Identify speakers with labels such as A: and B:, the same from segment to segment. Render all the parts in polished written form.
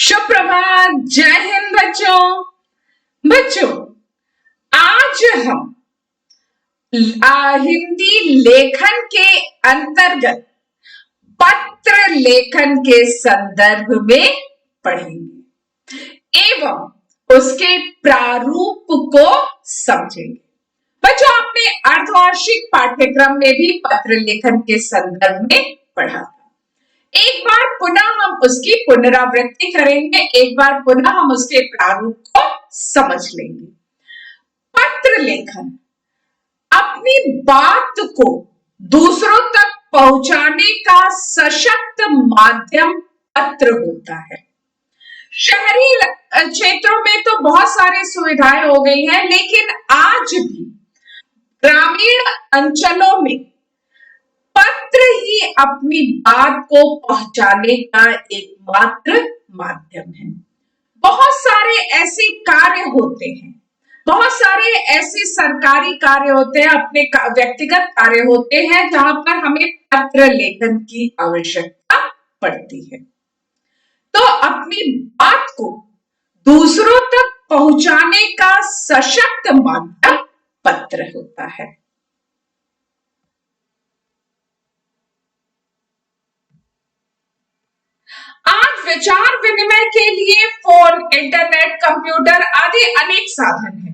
A: सुप्रभात। जय हिंद बच्चों। बच्चों, आज हम हिंदी लेखन के अंतर्गत पत्र लेखन के संदर्भ में पढ़ेंगे एवं उसके प्रारूप को समझेंगे। बच्चों, आपने अर्धवार्षिक पाठ्यक्रम में भी पत्र लेखन के संदर्भ में पढ़ा था। एक बार पुनः हम उसकी पुनरावृत्ति करेंगे, एक बार पुनः हम उसके प्रारूप को समझ लेंगे। पत्र लेखन अपनी बात को दूसरों तक पहुंचाने का सशक्त माध्यम पत्र होता है। शहरी क्षेत्रों में तो बहुत सारी सुविधाएं हो गई हैं, लेकिन आज भी ग्रामीण अंचलों में पत्र ही अपनी बात को पहुंचाने का एकमात्र माध्यम है। बहुत सारे ऐसे कार्य होते हैं, बहुत सारे ऐसे सरकारी कार्य होते हैं, अपने व्यक्तिगत कार्य होते हैं जहां पर हमें पत्र लेखन की आवश्यकता पड़ती है। तो अपनी बात को दूसरों तक पहुंचाने का सशक्त माध्यम पत्र होता है। आज विचार विनिमय के लिए फोन, इंटरनेट, कंप्यूटर आदि अनेक साधन हैं।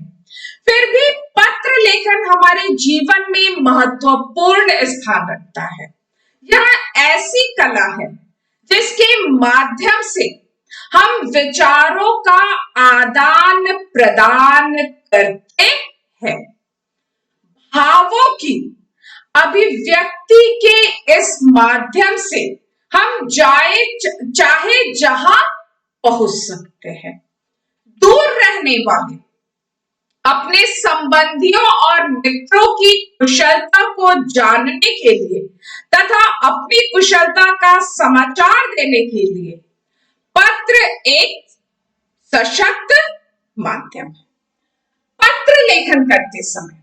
A: फिर भी पत्र लेखन हमारे जीवन में महत्वपूर्ण स्थान रखता है। यह ऐसी कला है जिसके माध्यम से हम विचारों का आदान प्रदान करते हैं। भावों की अभिव्यक्ति के इस माध्यम से हम चाहे जहां पहुंच सकते हैं। दूर रहने वाले अपने संबंधियों और मित्रों की कुशलता को जानने के लिए तथा अपनी कुशलता का समाचार देने के लिए पत्र एक सशक्त माध्यम है। पत्र लेखन करते समय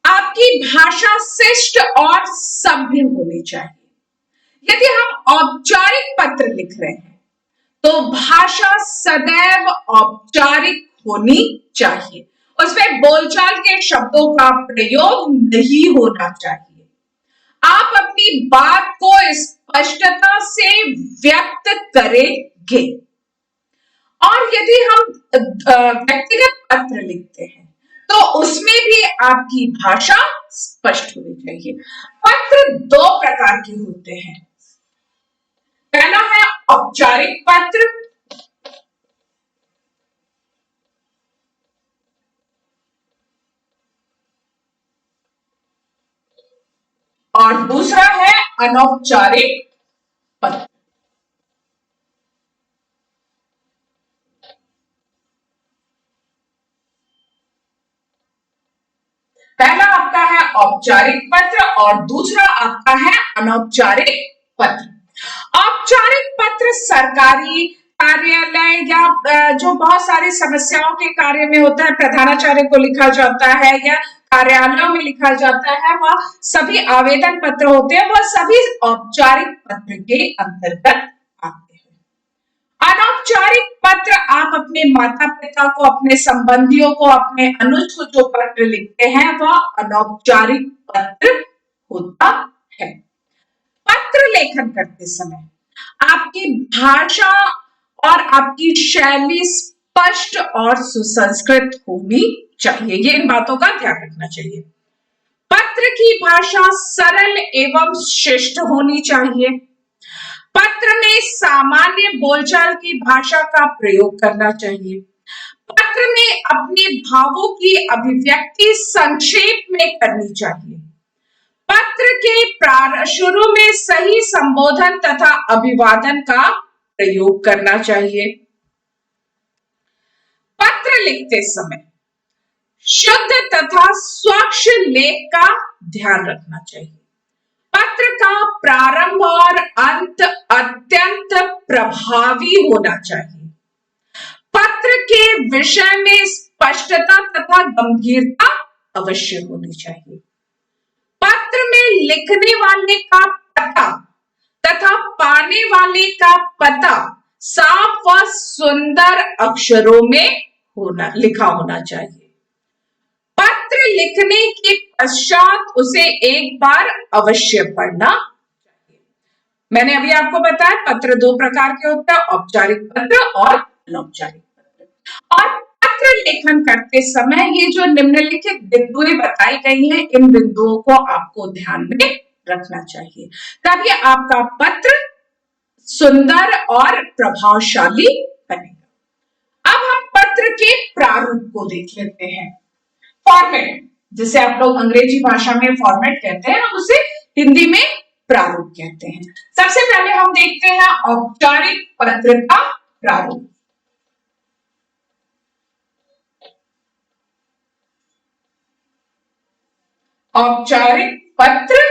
A: आपकी भाषा शिष्ट और सभ्य होनी चाहिए। यदि हम औपचारिक पत्र लिख रहे हैं तो भाषा सदैव औपचारिक होनी चाहिए। उसमें बोलचाल के शब्दों का प्रयोग नहीं होना चाहिए। आप अपनी बात को स्पष्टता से व्यक्त करेंगे। और यदि हम व्यक्तिगत पत्र लिखते हैं तो उसमें भी आपकी भाषा स्पष्ट होनी चाहिए। पत्र दो प्रकार के होते हैं। पहला है औपचारिक पत्र और दूसरा है अनौपचारिक पत्र। पहला आपका है औपचारिक पत्र और दूसरा आपका है अनौपचारिक पत्र। औपचारिक पत्र सरकारी कार्यालय या जो बहुत सारी समस्याओं के कार्य में होता है, प्रधानाचार्य को लिखा जाता है या कार्यालयों में लिखा जाता है, वह सभी आवेदन पत्र होते हैं, वह सभी औपचारिक पत्र के अंतर्गत आते हैं। अनौपचारिक पत्र आप अपने माता पिता को, अपने संबंधियों को, अपने अनुज को जो पत्र लिखते हैं वह अनौपचारिक पत्र होता है। पत्र लेखन करते समय आपकी भाषा और आपकी शैली स्पष्ट और सुसंस्कृत होनी चाहिए। ये इन बातों का ध्यान रखना चाहिए। पत्र की भाषा सरल एवं शिष्ट होनी चाहिए। पत्र में सामान्य बोलचाल की भाषा का प्रयोग करना चाहिए। पत्र में अपने भावों की अभिव्यक्ति संक्षेप में करनी चाहिए। पत्र के शुरू में सही संबोधन तथा अभिवादन का प्रयोग करना चाहिए। पत्र लिखते समय शुद्ध तथा स्वच्छ लेख का ध्यान रखना चाहिए। पत्र का प्रारंभ और अंत अत्यंत प्रभावी होना चाहिए। पत्र के विषय में स्पष्टता तथा गंभीरता अवश्य होनी चाहिए। पत्र में लिखने वाले का पता तथा पाने वाले का पता साफ व सुंदर अक्षरों में लिखा होना चाहिए। पत्र लिखने के पश्चात उसे एक बार अवश्य पढ़ना चाहिए। मैंने अभी आपको बताया पत्र दो प्रकार के होते हैं, औपचारिक पत्र और अनौपचारिक पत्र। और पत्र लेखन करते समय ये जो निम्नलिखित बिंदुएं बताई गई हैं, इन बिंदुओं को आपको ध्यान में रखना चाहिए, तभी आपका पत्र सुंदर और प्रभावशाली बनेगा। अब हम पत्र के प्रारूप को देख लेते हैं। फॉर्मेट, जिसे आप लोग अंग्रेजी भाषा में फॉर्मेट कहते हैं, हम उसे हिंदी में प्रारूप कहते हैं। सबसे पहले हम देखते हैं औपचारिक पत्र का प्रारूप। औपचारिक पत्र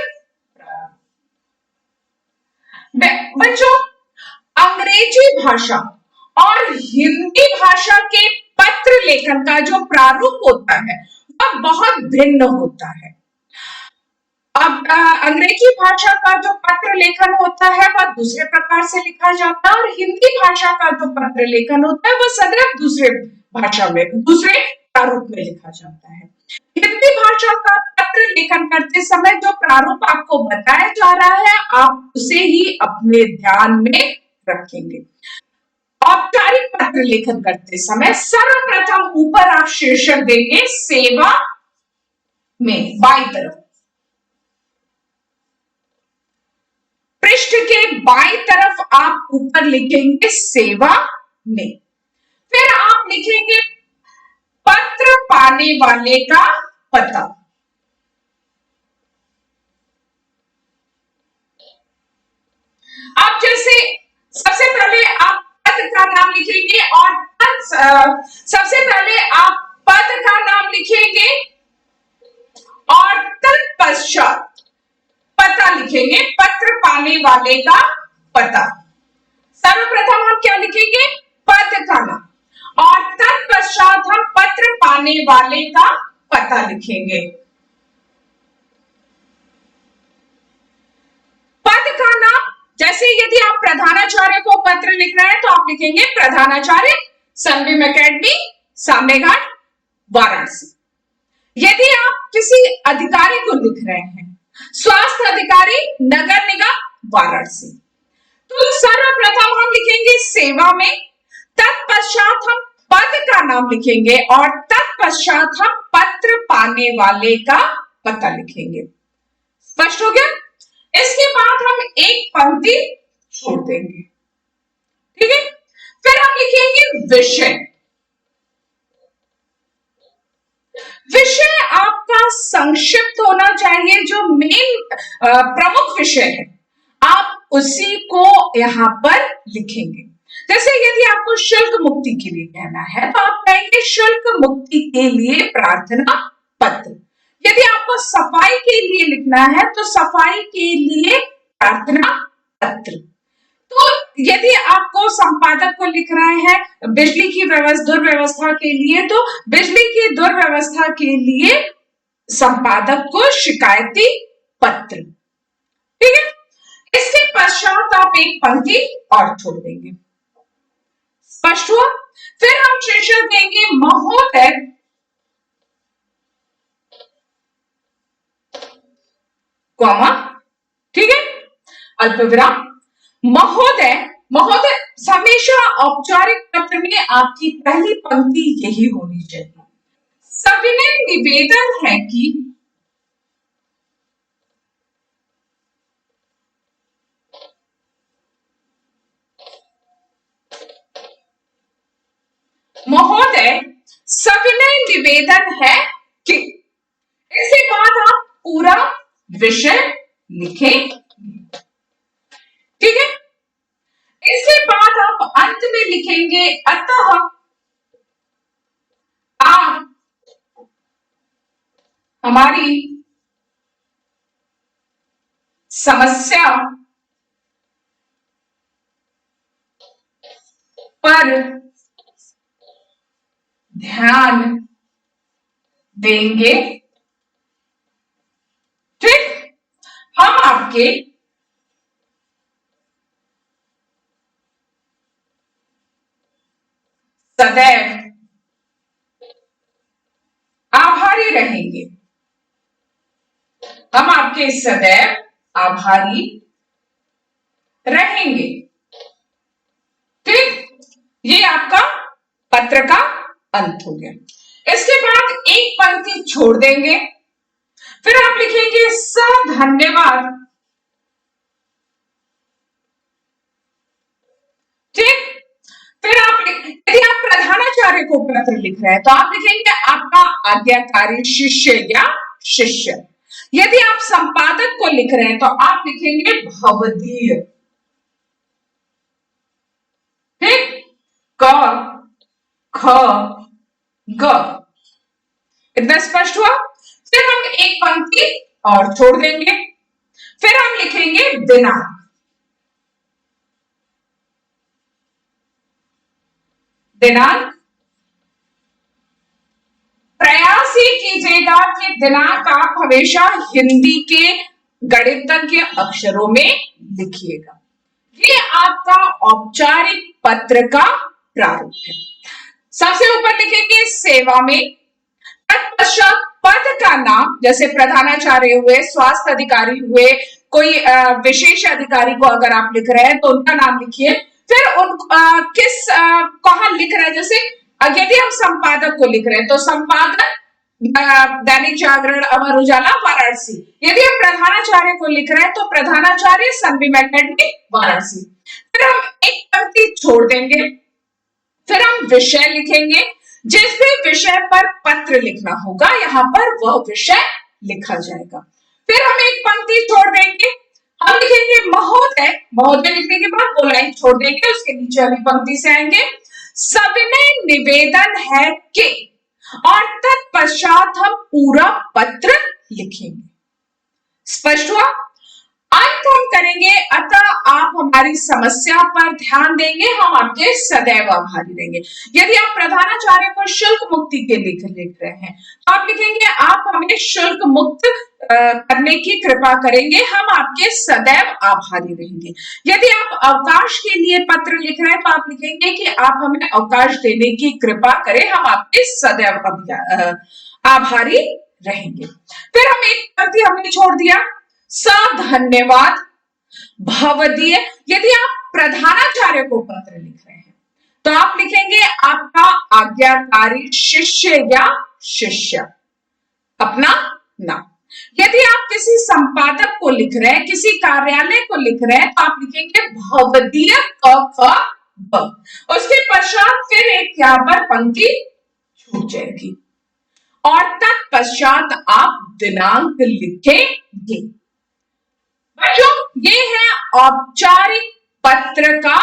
A: बच्चों, अंग्रेजी भाषा और हिंदी भाषा के पत्र लेखन का जो प्रारूप होता है वह बहुत भिन्न होता है। अब अंग्रेजी भाषा का जो पत्र लेखन होता है वह दूसरे प्रकार से लिखा जाता है और हिंदी भाषा का जो पत्र लेखन होता है वह सदैव दूसरे भाषा में, दूसरे प्रारूप में लिखा जाता है। हिंदी भाषा का पत्र लेखन करते समय जो प्रारूप आपको बताया जा रहा है, आप उसे ही अपने ध्यान में रखेंगे। औपचारिक पत्र लेखन करते समय सर्वप्रथम ऊपर आप शीर्षक देंगे सेवा में, बाईं तरफ पृष्ठ के बाईं तरफ आप ऊपर लिखेंगे सेवा में। फिर आप लिखेंगे पत्र पाने वाले का पता। आप जैसे सबसे पहले आप पद का नाम लिखेंगे और सबसे पहले आप पद का नाम लिखेंगे और तत्पश्चात पता लिखेंगे, पत्र पाने वाले का पता। सर्वप्रथम हम क्या लिखेंगे? पद का नाम और तत्पश्चात हम पत्र पाने वाले का पता लिखेंगे। पद का नाम, जैसे यदि आप प्रधानाचार्य को पत्र लिख रहे हैं तो आप लिखेंगे प्रधानाचार्य सनबीम एकेडमी, सामनेघाट, वाराणसी। यदि आप किसी अधिकारी को लिख रहे हैं, स्वास्थ्य अधिकारी, नगर निगम, वाराणसी, तो सर्वप्रथम हम लिखेंगे सेवा में, तत्पश्चात हम पद का नाम लिखेंगे और तत्पश्चात हम पत्र पाने वाले का पता लिखेंगे। स्पष्ट हो गया? इसके बाद हम एक पंक्ति छोड़ देंगे, ठीक है? फिर हम लिखेंगे विषय। विषय आपका संक्षिप्त होना चाहिए, जो मेन प्रमुख विषय है आप उसी को यहां पर लिखेंगे। जैसे यदि आपको शुल्क मुक्ति के लिए कहना है तो आप कहेंगे शुल्क मुक्ति के लिए प्रार्थना पत्र। यदि आपको सफाई के लिए लिखना है तो सफाई के लिए प्रार्थना पत्र। तो यदि आपको संपादक को लिख रहे हैं बिजली की दुर्व्यवस्था के लिए, तो बिजली की दुर्व्यवस्था के लिए संपादक को शिकायती पत्र, ठीक है? इसके पश्चात आप एक पंक्ति और छोड़ देंगे। स्पष्ट हुआ? फिर हम शीर्षक देंगे महोदय, कॉमा, ठीक है, अल्पविराम, महोदय। महोदय हमेशा औपचारिक पत्र में आपकी पहली पंक्ति यही होनी चाहिए। सविनय निवेदन है कि महोदय सविनय निवेदन है कि, इसके बाद आप पूरा विषय लिखें, ठीक है? इसके बाद आप अंत में लिखेंगे अतः आप हमारी समस्या पर ध्यान देंगे, ठीक? हम आपके सदैव आभारी रहेंगे। हम आपके सदैव आभारी रहेंगे। ठीक, ये आपका पत्र का अंत हो गया। इसके बाद एक पंक्ति छोड़ देंगे, फिर आप लिखेंगे धन्यवाद। ठीक, फिर आप यदि आप प्रधानाचार्य को पत्र लिख रहे हैं तो आप लिखेंगे आपका आज्ञाकारी शिष्य या शिष्य। यदि आप संपादक को लिख रहे हैं तो आप लिखेंगे भवदीय। ठीक, क ख ग। इतना स्पष्ट हुआ। फिर हम एक पंक्ति और छोड़ देंगे, फिर हम लिखेंगे दिनांक। दिनांक प्रयास ही कीजिएगा कि दिनांक आप हमेशा हिंदी के गणितज्ञ अक्षरों में लिखिएगा। ये आपका औपचारिक पत्र का प्रारूप है। सबसे ऊपर लिखेंगे सेवा में, तत्पश्चात पद का नाम, जैसे प्रधानाचार्य हुए, स्वास्थ्य अधिकारी हुए, कोई विशेष अधिकारी को अगर आप लिख रहे हैं तो उनका नाम लिखिए। फिर उन किस कहां लिख रहे हैं, जैसे यदि हम संपादक को लिख रहे हैं तो संपादक दैनिक जागरण, अमर उजाला, वाराणसी। यदि हम प्रधानाचार्य को लिख रहे हैं तो प्रधानाचार्य सनबीम एकेडमी, वाराणसी। फिर हम एक पंक्ति छोड़ देंगे, फिर हम विषय लिखेंगे। जिस भी विषय पर पत्र लिखना होगा यहां पर वह विषय लिखा जाएगा। फिर हम एक पंक्ति छोड़ देंगे, हम लिखेंगे महोदय। महोदय लिखने के बाद वो लाइन छोड़ देंगे, उसके नीचे वाली पंक्ति से आएंगे सविनय निवेदन है कि, और तत्पश्चात हम पूरा पत्र लिखेंगे। स्पष्ट हुआ। अंत हम करेंगे अतः आप हमारी समस्या पर ध्यान देंगे, हम आपके सदैव आभारी रहेंगे। यदि आप प्रधानाचार्य को शुल्क मुक्ति के लिख रहे हैं तो आप लिखेंगे आप हमें शुल्क मुक्त करने की कृपा करेंगे, हम आपके सदैव आभारी रहेंगे। यदि आप अवकाश के लिए पत्र लिख रहे हैं तो आप लिखेंगे कि आप हमें अवकाश देने की कृपा करें, हम आपके सदैव आभारी रहेंगे। फिर हम एक पंक्ति हमने छोड़ दिया, धन्यवाद भवदीय। यदि आप प्रधानाचार्य को पत्र लिख रहे हैं तो आप लिखेंगे आपका आज्ञाकारी शिष्य या शिष्य, अपना नाम। यदि आप किसी संपादक को लिख रहे हैं, किसी कार्यालय को लिख रहे हैं तो आप लिखेंगे भवदीय क ख ब। उसके पश्चात फिर एक यहां पर पंक्ति छूट जाएगी और तत्पश्चात आप दिनांक लिखेंगे। बच्चों, ये है औपचारिक पत्र का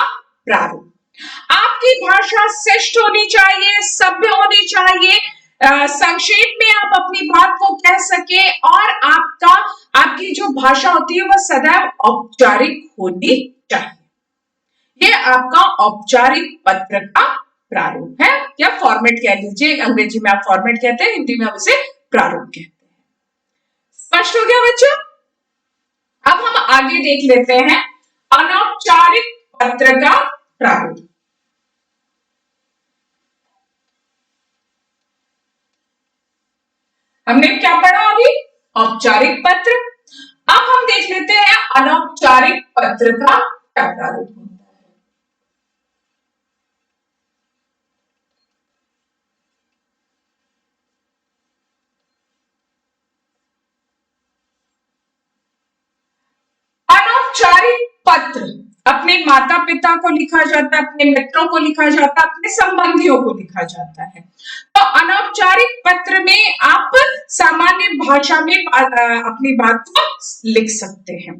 A: प्रारूप। आपकी भाषा शिष्ट होनी चाहिए, सभ्य होनी चाहिए, संक्षेप में आप अपनी बात को कह सके और आपकी जो भाषा होती है वह सदैव औपचारिक होनी चाहिए। ये आपका औपचारिक पत्र का प्रारूप है, या फॉर्मेट कह लीजिए। अंग्रेजी में आप फॉर्मेट कहते हैं, हिंदी में हम इसे प्रारूप कहते हैं। स्पष्ट हो गया बच्चों। अब हम आगे देख लेते हैं अनौपचारिक पत्र का प्रारूप। हमने क्या पढ़ा अभी? औपचारिक पत्र। अब हम देख लेते हैं अनौपचारिक पत्र का क्या प्रारूप होता है। अनौपचारिक पत्र अपने माता पिता को लिखा जाता है, अपने मित्रों को लिखा जाता है, अपने संबंधियों को लिखा जाता है। तो अनौपचारिक पत्र में आप सामान्य भाषा में अपनी बात को लिख सकते हैं।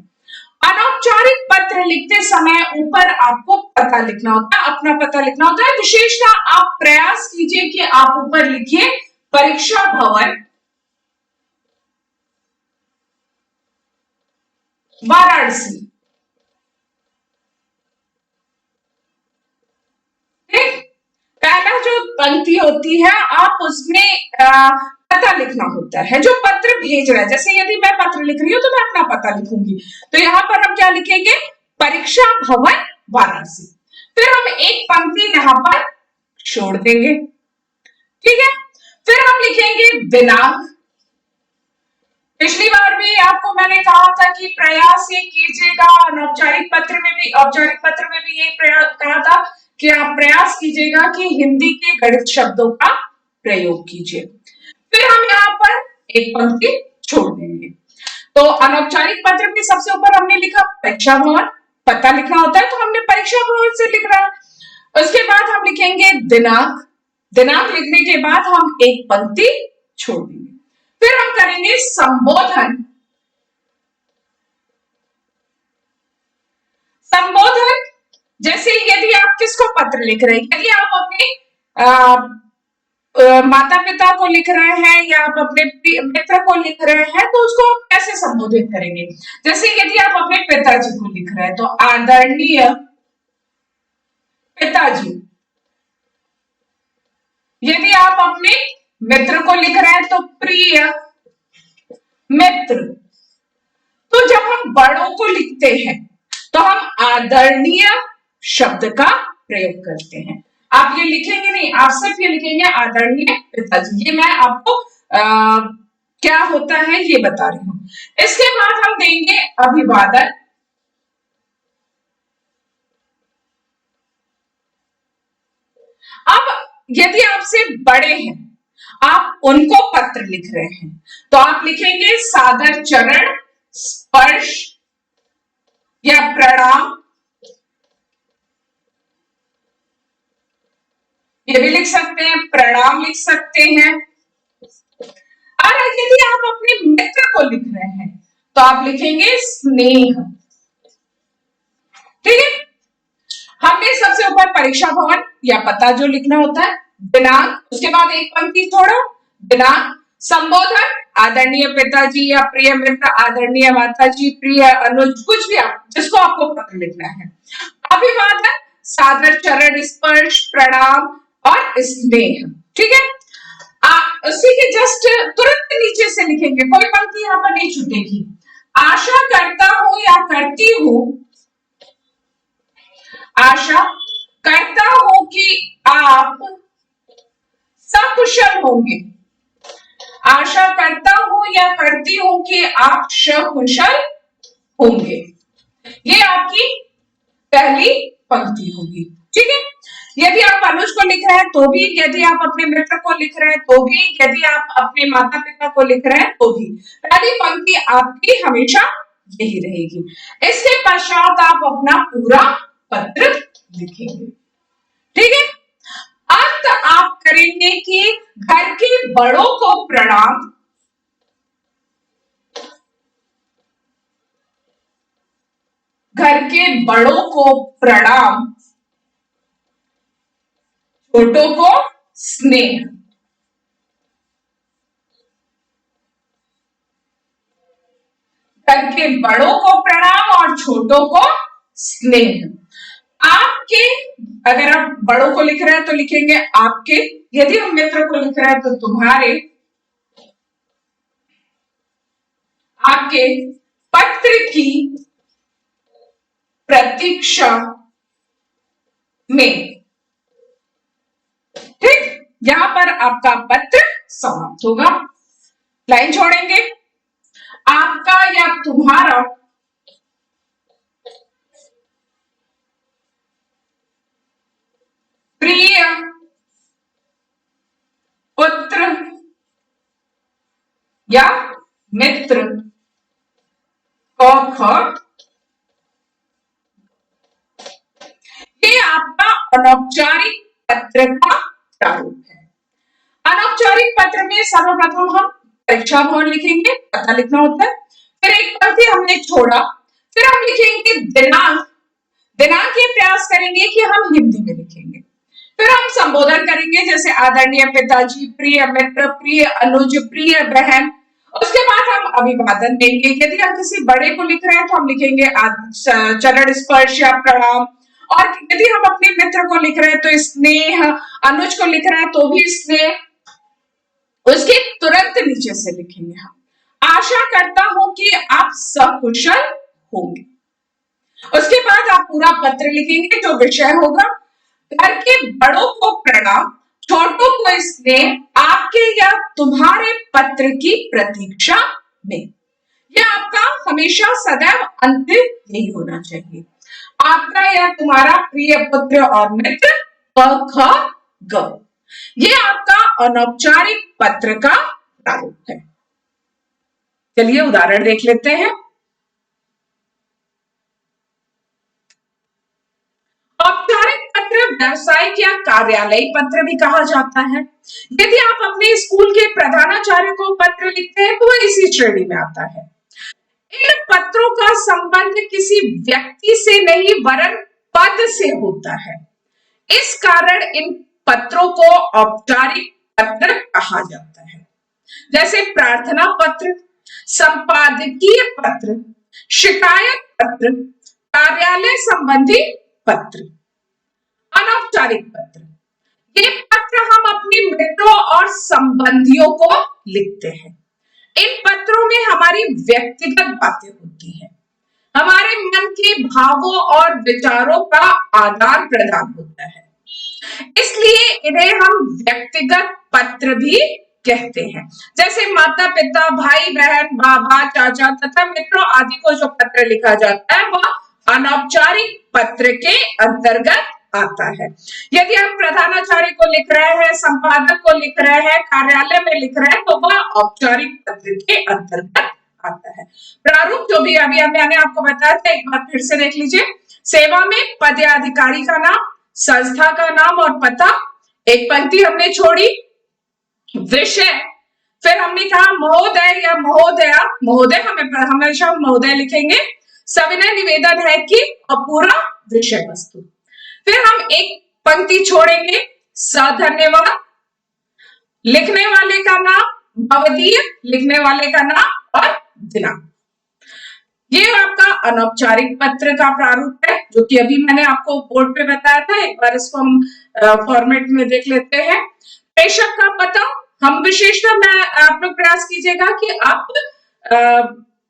A: अनौपचारिक पत्र लिखते समय ऊपर आपको पता लिखना होता है, अपना पता लिखना होता है। विशेषता आप प्रयास कीजिए कि आप ऊपर लिखिए परीक्षा भवन, वाराणसी। पहला जो पंक्ति होती है आप उसमें पता लिखना होता है जो पत्र भेज रहा है। जैसे यदि मैं पत्र लिख रही हूं तो मैं अपना पता लिखूंगी, तो यहां पर हम क्या लिखेंगे? परीक्षा भवन, वाराणसी। फिर हम एक पंक्ति यहां पर छोड़ देंगे। ठीक है, फिर हम लिखेंगे दिनांक। पिछली बार भी आपको मैंने कहा था कि प्रयास ये कीजिएगा, औपचारिक पत्र में भी, औपचारिक पत्र में भी ये कहा था कि आप प्रयास कीजिएगा कि हिंदी के गणित शब्दों का प्रयोग कीजिए। फिर हम यहाँ पर एक पंक्ति छोड़ देंगे। तो अनौपचारिक पत्र में सबसे ऊपर हमने लिखा परीक्षा भवन, पता लिखना होता है तो हमने परीक्षा भवन से लिख रहा है। उसके बाद हम लिखेंगे दिनांक। दिनांक लिखने के बाद हम एक पंक्ति छोड़ देंगे। फिर हम करेंगे संबोधन। संबोधन जैसे यदि आप किसको पत्र लिख रहे हैं, यदि आप अपने माता पिता को लिख रहे हैं या आप अपने मित्र को लिख रहे हैं तो उसको कैसे संबोधित करेंगे। जैसे यदि आप अपने पिताजी को लिख रहे हैं तो आदरणीय पिताजी। यदि आप अपने मित्र को लिख रहे हैं तो प्रिय मित्र। तो जब हम बड़ों को लिखते हैं तो हम आदरणीय शब्द का प्रयोग करते हैं। आप ये लिखेंगे नहीं, आप सिर्फ ये लिखेंगे आदरणीय पिताजी। ये मैं आपको क्या होता है ये बता रही हूं। इसके बाद हम देंगे अभिवादन। अब यदि आपसे बड़े हैं, आप उनको पत्र लिख रहे हैं तो आप लिखेंगे सादर चरण स्पर्श या प्रणाम। ये भी लिख सकते हैं, प्रणाम लिख सकते हैं। और यदि आप अपने मित्र को लिख रहे हैं तो आप लिखेंगे स्नेह। ठीक है, हमने सबसे ऊपर परीक्षा भवन या पता जो लिखना होता है, दिनांक, उसके बाद एक पंक्ति छोड़ो, दिनांक, संबोधन आदरणीय पिताजी या प्रिय मित्र, आदरणीय माताजी, प्रिय अनुज, कुछ भी आप जिसको आपको पत्र लिखना है। अभिवादन, सादर चरण स्पर्श, प्रणाम और स्नेह। ठीक है, उसी के जस्ट तुरंत नीचे से लिखेंगे, कोई पंक्ति यहां पर नहीं छूटेगी। आशा करता हूं या करती हूं, आशा करता हूं कि आप सकुशल होंगे। आशा करता हूं या करती हूं कि आप सकुशल होंगे। ये आपकी पहली पंक्ति होगी। ठीक है, यदि आप अनुज को लिख रहे हैं तो भी, यदि आप अपने मित्र को लिख रहे हैं तो भी, यदि आप अपने माता पिता को लिख रहे हैं तो भी, पहली पंक्ति आपकी हमेशा यही रहेगी। इसके पश्चात आप अपना पूरा पत्र लिखेंगे। ठीक है, अंत आप करेंगे कि घर के बड़ों को प्रणाम, घर के बड़ों को प्रणाम, छोटों को स्नेह। घर के बड़ों को प्रणाम और छोटों को स्नेह। आपके, अगर आप बड़ों को लिख रहे हैं तो लिखेंगे आपके, यदि हम मित्र को लिख रहे हैं तो तुम्हारे, आपके पत्र की प्रतीक्षा में। ठीक, यहां पर आपका पत्र समाप्त होगा। लाइन छोड़ेंगे, आपका या तुम्हारा प्रिय पुत्र या मित्र, क ख। ये आपका अनौपचारिक पत्र का प्रारूप है। अनौपचारिक पत्र में सर्वप्रथम हम परीक्षा भवन लिखेंगे, पता लिखना होता है। फिर एक पंक्ति हमने छोड़ा, फिर हम लिखेंगे दिनांक। दिनांक ये प्रयास करेंगे कि हम हिंदी में लिखेंगे। फिर हम संबोधन करेंगे, जैसे आदरणीय पिताजी, प्रिय मित्र, प्रिय अनुज, प्रिय बहन। उसके बाद हम अभिवादन देंगे। यदि हम किसी बड़े को लिख रहे हैं तो हम लिखेंगे चरण स्पर्श या प्रणाम। और यदि हम अपने मित्र को लिख रहे हैं तो स्नेह, अनुज को लिख रहे हैं तो भी स्नेह। उसके तुरंत नीचे से लिखेंगे हम आशा करता हूं कि आप सकुशल होंगे। उसके बाद आप पूरा पत्र लिखेंगे, जो विषय होगा घर के बड़ों को प्रणाम। प्रणाम, छोटों को स्नेह, आपके या तुम्हारे पत्र की प्रतीक्षा में। यह आपका हमेशा सदैव अंतिम यही होना चाहिए। आपका या तुम्हारा प्रिय पुत्र और मित्र क ख ग। ये आपका अनौपचारिक पत्र का प्रारूप है। चलिए उदाहरण देख लेते हैं। औपचारिक पत्र व्यावसायिक या कार्यालयिक पत्र भी कहा जाता है। यदि आप अपने स्कूल के प्रधानाचार्य को पत्र लिखते हैं तो वह इसी श्रेणी में आता है। इन पत्रों का संबंध किसी व्यक्ति से नहीं वरन पद से होता है। इस कारण इन पत्रों को औपचारिक पत्र कहा जाता है। जैसे प्रार्थना पत्र, संपादकीय पत्र, शिकायत पत्र, कार्यालय संबंधी पत्र। अनौपचारिक पत्र, ये पत्र हम अपने मित्रों और संबंधियों को लिखते हैं। इन पत्रों में हमारी व्यक्तिगत बातें होती हैं, हमारे मन के भावों और विचारों का आदान प्रदान होता है, इसलिए इन्हें हम व्यक्तिगत पत्र भी कहते हैं। जैसे माता पिता, भाई बहन, बाबा, चाचा तथा मित्रों आदि को जो पत्र लिखा जाता है वह अनौपचारिक पत्र के अंतर्गत आता है। यदि आप प्रधानाचार्य को लिख रहे हैं, संपादक को लिख रहे हैं, कार्यालय में लिख रहे हैं तो वह औपचारिक पत्र के अंतर्गत आता है। प्रारूप जो भी अभी मैंने आपको बताया था, एक बार फिर से देख लीजिए। सेवा में पद या अधिकारी का नाम, संस्था का नाम और पता, एक पंक्ति हमने छोड़ी। विषय, फिर हमने कहा महोदय या महोदया, महोदय हमें हमेशा महोदय लिखेंगे। सविनय निवेदन है कि, और पूरा विषय वस्तु। फिर हम एक पंक्ति छोड़ेंगे, धन्यवाद, लिखने वाले का नाम, भवदीय, लिखने वाले का नाम और दिनांक। ये आपका अनौपचारिक पत्र का प्रारूप है, जो कि अभी मैंने आपको बोर्ड पे बताया था। एक बार इसको हम फॉर्मेट में देख लेते हैं। प्रेषक का पता, हम विशेषता में आप लोग प्रयास कीजिएगा कि आप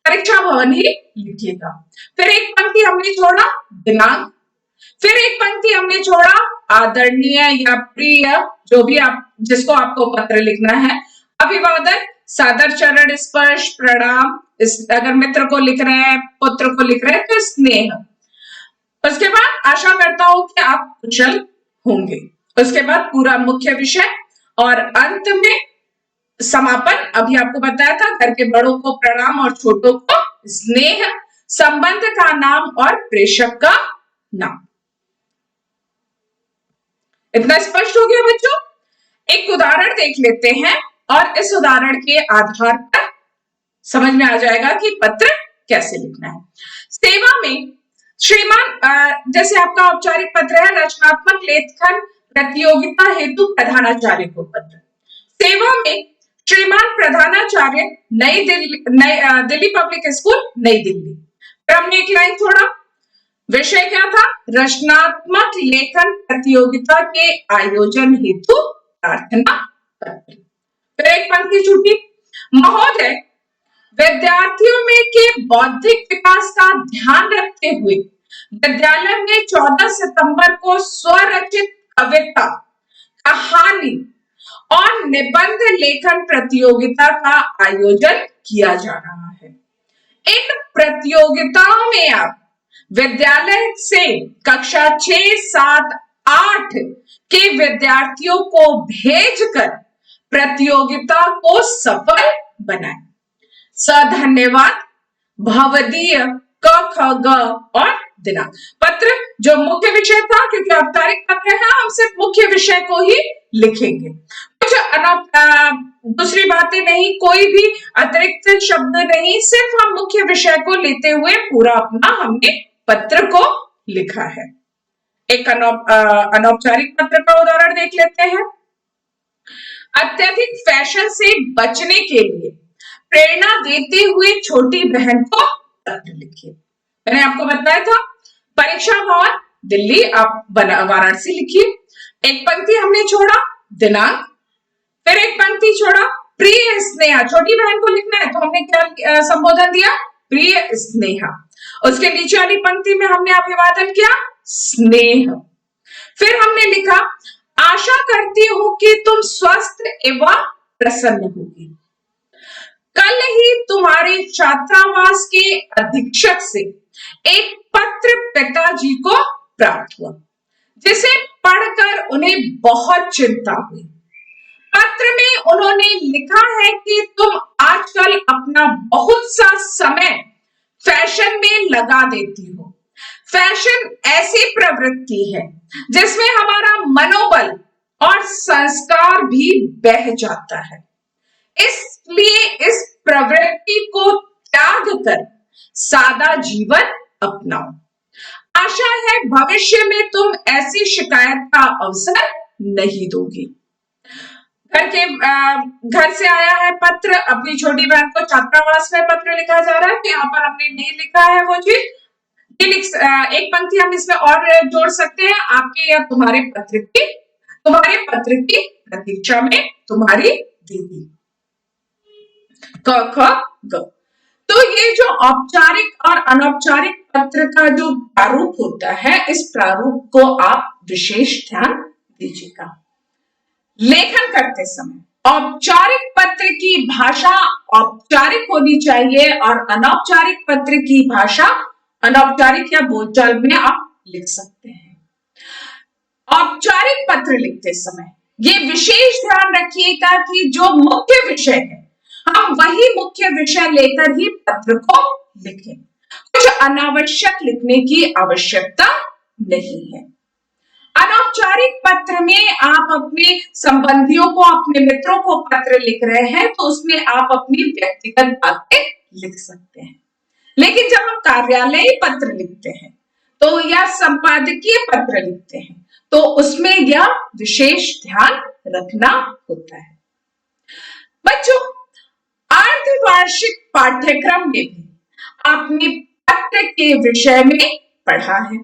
A: परीक्षा भवन ही लिखिएगा। फिर एक पंक्ति हमने छोड़ा, दिनांक। फिर एक पंक्ति हमने छोड़ा, आदरणीय या प्रिय, जो भी आप जिसको आपको पत्र लिखना है। अभिवादन, सादर चरण स्पर्श, प्रणाम, अगर मित्र को लिख रहे हैं, पुत्र को लिख रहे हैं तो स्नेह। उसके बाद आशा करता हूं कि आप कुशल होंगे। उसके बाद पूरा मुख्य विषय और अंत में समापन। अभी आपको बताया था, घर के बड़ों को प्रणाम और छोटों को स्नेह, संबंध का नाम और प्रेषक का नाम। इतना स्पष्ट हो गया बच्चों? एक उदाहरण देख लेते हैं और इस उदाहरण के आधार पर समझ में आ जाएगा कि पत्र कैसे लिखना है। सेवा में श्रीमान, जैसे आपका औपचारिक पत्र है, रचनात्मक लेखन प्रतियोगिता हेतु प्रधानाचार्य को पत्र। सेवा में श्रीमान प्रधानाचार्य, नई दिल्ली पब्लिक स्कूल, नई दिल्ली। फिर हमने एक लाइन छोड़ा, विषय क्या था? रचनात्मक लेखन प्रतियोगिता के आयोजन हेतु प्रार्थना पत्र। फिर एक पंक्ति छूटी, महोदय, विद्यार्थियों में के बौद्धिक विकास का ध्यान रखते हुए विद्यालय में 14 सितंबर को स्वरचित कविता, कहानी और निबंध लेखन प्रतियोगिता का आयोजन किया जा रहा है। इन प्रतियोगिताओं में आप विद्यालय से कक्षा 6, 7, 8 के विद्यार्थियों को भेजकर प्रतियोगिता को सफल बनाएं। धन्यवाद, भवदीय, क ख ग और दिनांक। पत्र जो मुख्य विषय था, क्योंकि औपचारिक पत्र है, हम सिर्फ मुख्य विषय को ही लिखेंगे। कुछ दूसरी बातें नहीं, कोई भी अतिरिक्त शब्द नहीं, सिर्फ हम मुख्य विषय को लेते हुए पूरा अपना हमने पत्र को लिखा है। एक अनौपचारिक पत्र का उदाहरण देख लेते हैं। अत्यधिक फैशन से बचने के लिए प्रेरणा देते हुए छोटी बहन को पत्र लिखिए। मैंने आपको बताया था, परीक्षा भवन दिल्ली, आप वाराणसी लिखिए। एक पंक्ति हमने छोड़ा, दिनांक। फिर एक पंक्ति छोड़ा, प्रिय स्नेहा, छोटी बहन को लिखना है तो हमने क्या संबोधन दिया? प्रिय स्नेहा। उसके नीचे वाली पंक्ति में हमने अभिवादन किया, स्नेह। फिर हमने लिखा, आशा करती हूं कि तुम स्वस्थ एवं प्रसन्न होगी। कल ही तुम्हारे छात्रावास के अधीक्षक से एक पत्र पिताजी को प्राप्त हुआ, जिसे पढ़कर उन्हें बहुत चिंता हुई। पत्र में उन्होंने लिखा है कि तुम आजकल अपना बहुत सा समय फैशन में लगा देती हो। फैशन ऐसी प्रवृत्ति है जिसमें हमारा मनोबल और संस्कार भी बह जाता है। इसलिए इस प्रवृत्ति को त्याग कर सादा जीवन अपनाओ। आशा है भविष्य में तुम ऐसी शिकायत का अवसर नहीं दोगी। घर से आया है पत्र, अपनी छोटी बहन को छात्रावास में पत्र लिखा जा रहा है। तो यहाँ पर हमने नहीं लिखा है वो चीज, एक पंक्ति हम इसमें और जोड़ सकते हैं, आपके या तुम्हारे पत्र की प्रतीक्षा में तुम्हारी दीदी। क ख ग। तो ये जो औपचारिक और अनौपचारिक पत्र का जो प्रारूप होता है, इस प्रारूप को आप विशेष ध्यान दीजिएगा। लेखन करते समय औपचारिक पत्र की भाषा औपचारिक होनी चाहिए और अनौपचारिक पत्र की भाषा अनौपचारिक या बोलचाल में आप लिख सकते हैं। औपचारिक पत्र लिखते समय ये विशेष ध्यान रखिएगा कि जो मुख्य विषय है, हम वही मुख्य विषय लेकर ही पत्र को लिखें। कुछ अनावश्यक लिखने की आवश्यकता नहीं है। अनौपचारिक पत्र में आप अपने संबंधियों को, अपने मित्रों को पत्र लिख रहे हैं तो उसमें आप अपनी व्यक्तिगत बातें लिख सकते हैं। लेकिन जब हम कार्यालयीय पत्र लिखते हैं तो या संपादकीय पत्र लिखते हैं तो उसमें यह विशेष ध्यान रखना होता है। बच्चों, अर्धवार्षिक पाठ्यक्रम में भी आपने पत्र के विषय में पढ़ा है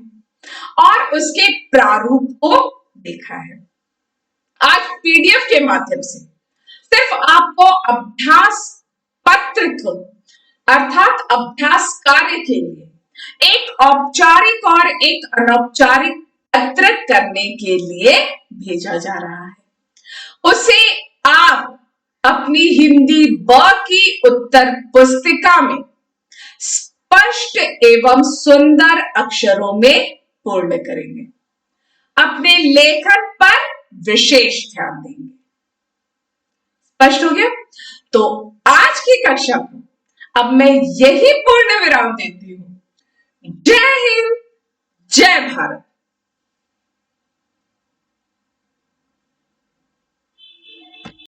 A: और उसके प्रारूप को देखा है। आज पीडीएफ के माध्यम से सिर्फ आपको अभ्यास पत्र को, अर्थात अभ्यास कार्य के लिए एक औपचारिक और एक अनौपचारिक पत्र करने के लिए भेजा जा रहा है। उसे आप अपनी हिंदी ब की उत्तर पुस्तिका में स्पष्ट एवं सुंदर अक्षरों में पूर्ण करेंगे। अपने लेखन पर विशेष ध्यान देंगे। स्पष्ट हो गया? तो आज की कक्षा को अब मैं यही पूर्ण विराम देती हूं। जय हिंद, जय भारत।